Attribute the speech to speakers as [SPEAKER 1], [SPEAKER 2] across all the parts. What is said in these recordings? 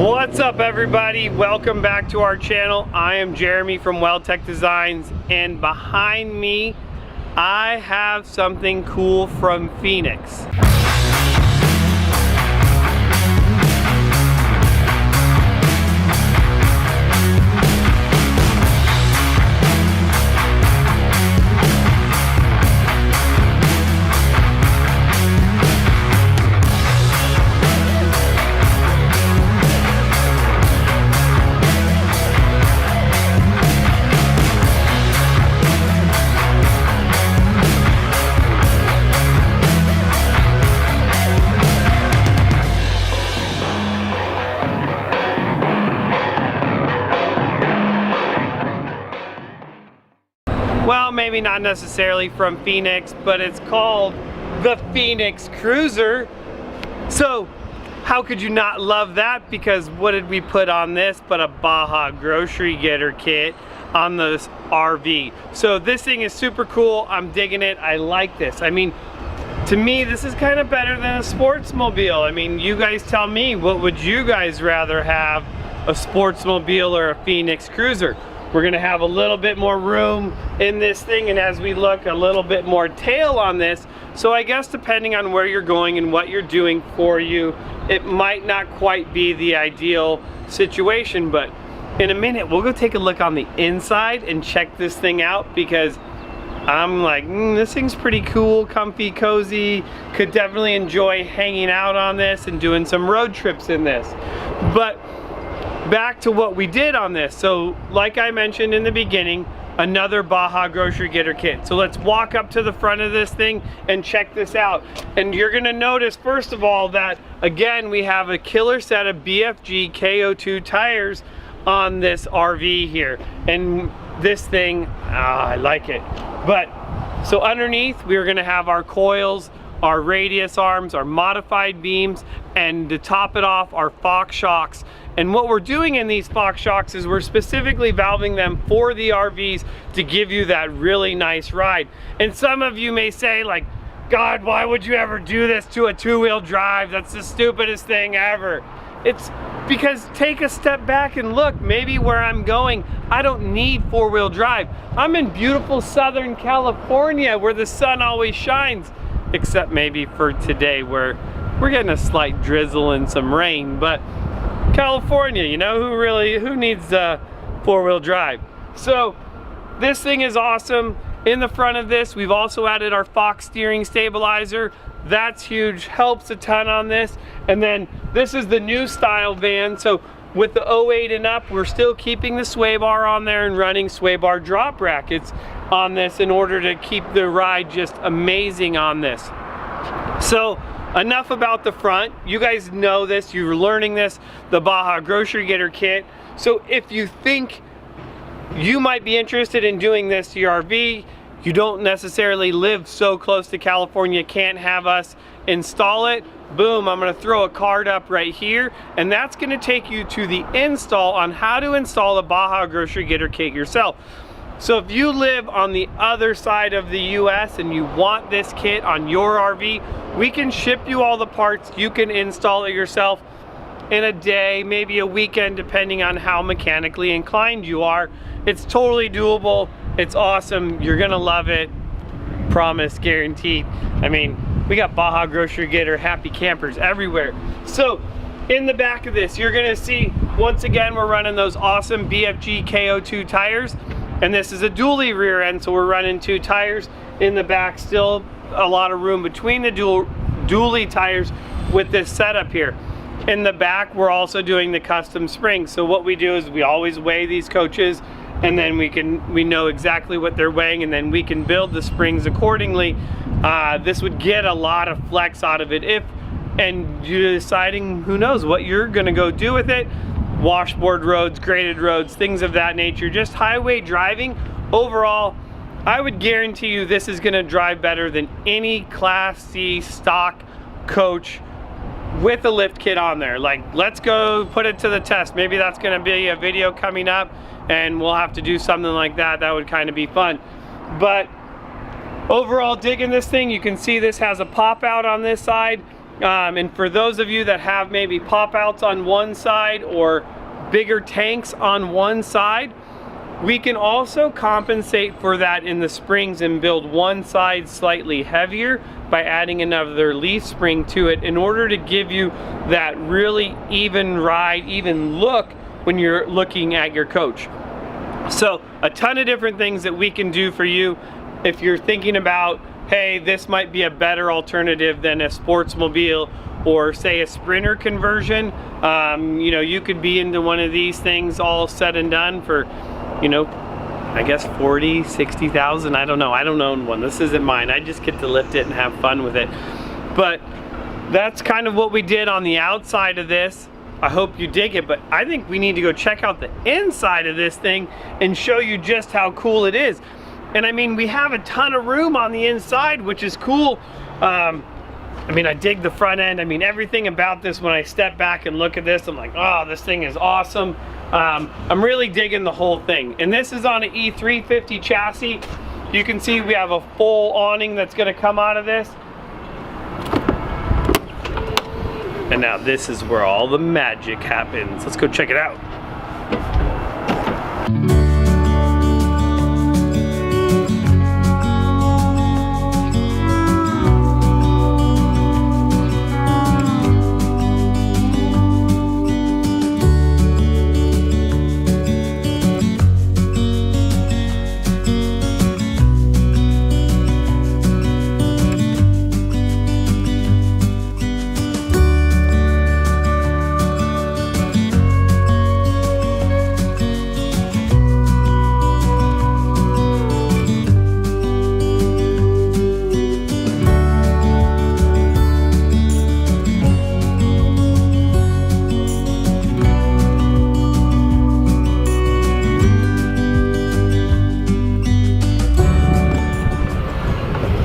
[SPEAKER 1] What's up, everybody? Welcome back to our channel. I am Jeremy from WeldTec Designs, and behind me I have something cool from Phoenix. Well, maybe not necessarily from Phoenix, but it's called the Phoenix Cruiser. So how could you not love that? Because what did we put on this but a Baja grocery getter kit on this RV. So this thing is super cool. I'm digging it. I like this. I mean, to me, this is kind of better than a sportsmobile. I mean, you guys tell me, what would you guys rather have, a sportsmobile or a Phoenix Cruiser? We're gonna have a little bit more room in this thing, and as we look, a little bit more tail on this. So I guess depending on where you're going and what you're doing for you, it might not quite be the ideal situation. But in a minute, we'll go take a look on the inside and check this thing out, because I'm like, this thing's pretty cool, comfy, cozy. Could definitely enjoy hanging out on this and doing some road trips in this. But back to what we did on this. So like I mentioned in the beginning, another Baja grocery getter kit. So let's walk up to the front of this thing and check this out. And you're gonna notice, first of all, that again, we have a killer set of BFG KO2 tires on this RV here. And this thing, I like it. But so underneath, we're gonna have our coils, our radius arms, our modified beams, and to top it off, our Fox shocks. And what we're doing in these Fox shocks is we're specifically valving them for the RVs to give you that really nice ride. And some of you may say, like, God, why would you ever do this to a two-wheel drive? That's the stupidest thing ever. It's because, take a step back and look, maybe where I'm going, I don't need four-wheel drive. I'm in beautiful Southern California where the sun always shines, except maybe for today where we're getting a slight drizzle and some rain. But California, you know, who needs four-wheel drive? So this thing is awesome. In the front of this, we've also added our Fox steering stabilizer. That's huge, helps a ton on this. And then this is the new style van. So with the 08 and up, we're still keeping the sway bar on there and running sway bar drop brackets on this in order to keep the ride just amazing on this. So enough about the front. You guys know this, you're learning this, the Baja grocery getter kit. So if you think you might be interested in doing this to your RV, you don't necessarily live so close to California, can't have us install it, boom, I'm gonna throw a card up right here, and that's gonna take you to the install on how to install a Baja grocery getter kit yourself. So if you live on the other side of the US and you want this kit on your RV, we can ship you all the parts. You can install it yourself in a day, maybe a weekend, depending on how mechanically inclined you are. It's totally doable. It's awesome. You're gonna love it. Promise, guaranteed. I mean, we got Baja grocery getter happy campers everywhere. So in the back of this, you're gonna see, once again, we're running those awesome BFG KO2 tires. And this is a dually rear end, so we're running two tires in the back. Still a lot of room between the dually tires with this setup here. In the back, we're also doing the custom springs. So what we do is we always weigh these coaches, and then we know exactly what they're weighing, and then we can build the springs accordingly. This would get a lot of flex out of it and you're deciding, who knows what you're gonna go do with it. Washboard roads, graded roads, things of that nature, just highway driving. Overall, I would guarantee you this is gonna drive better than any Class C stock coach with a lift kit on there. Like, let's go put it to the test. Maybe that's gonna be a video coming up and we'll have to do something like that. That would kind of be fun. But overall, digging this thing. You can see this has a pop out on this side. And for those of you that have maybe pop outs on one side or bigger tanks on one side, we can also compensate for that in the springs and build one side slightly heavier by adding another leaf spring to it in order to give you that really even ride, even look when you're looking at your coach. So a ton of different things that we can do for you if you're thinking about, hey, this might be a better alternative than a Sportsmobile or say a Sprinter conversion. You know, you could be into one of these things all said and done for, you know, I guess 40, 60,000, I don't know. I don't own one. This isn't mine. I just get to lift it and have fun with it. But that's kind of what we did on the outside of this. I hope you dig it, but I think we need to go check out the inside of this thing and show you just how cool it is. And I mean, we have a ton of room on the inside, which is cool. I mean, I dig the front end. I mean, everything about this, when I step back and look at this, I'm like, oh, this thing is awesome. I'm really digging the whole thing. And this is on an E350 chassis. You can see we have a full awning that's gonna come out of this. And now this is where all the magic happens. Let's go check it out.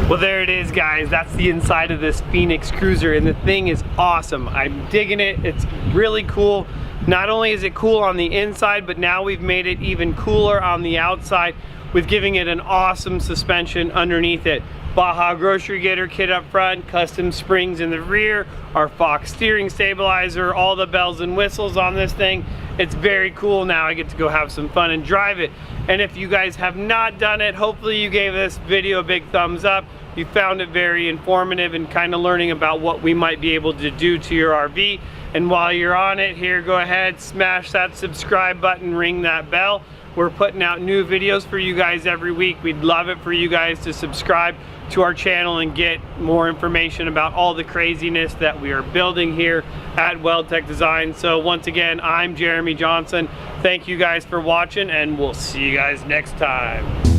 [SPEAKER 1] Well, there it is, guys. That's the inside of this Phoenix Cruiser, and the thing is awesome. I'm digging it. It's really cool. Not only is it cool on the inside, but now we've made it even cooler on the outside with giving it an awesome suspension underneath it. Baja grocery getter kit up front, custom springs in the rear, our Fox steering stabilizer, all the bells and whistles on this thing. It's very cool. Now I get to go have some fun and drive it. And if you guys have not done it, hopefully you gave this video a big thumbs up. You found it very informative and kind of learning about what we might be able to do to your RV. And while you're on it here, go ahead, smash that subscribe button, ring that bell. We're putting out new videos for you guys every week. We'd love it for you guys to subscribe to our channel and get more information about all the craziness that we are building here at WeldTec Design. So once again, I'm Jeremy Johnson. Thank you guys for watching, and we'll see you guys next time.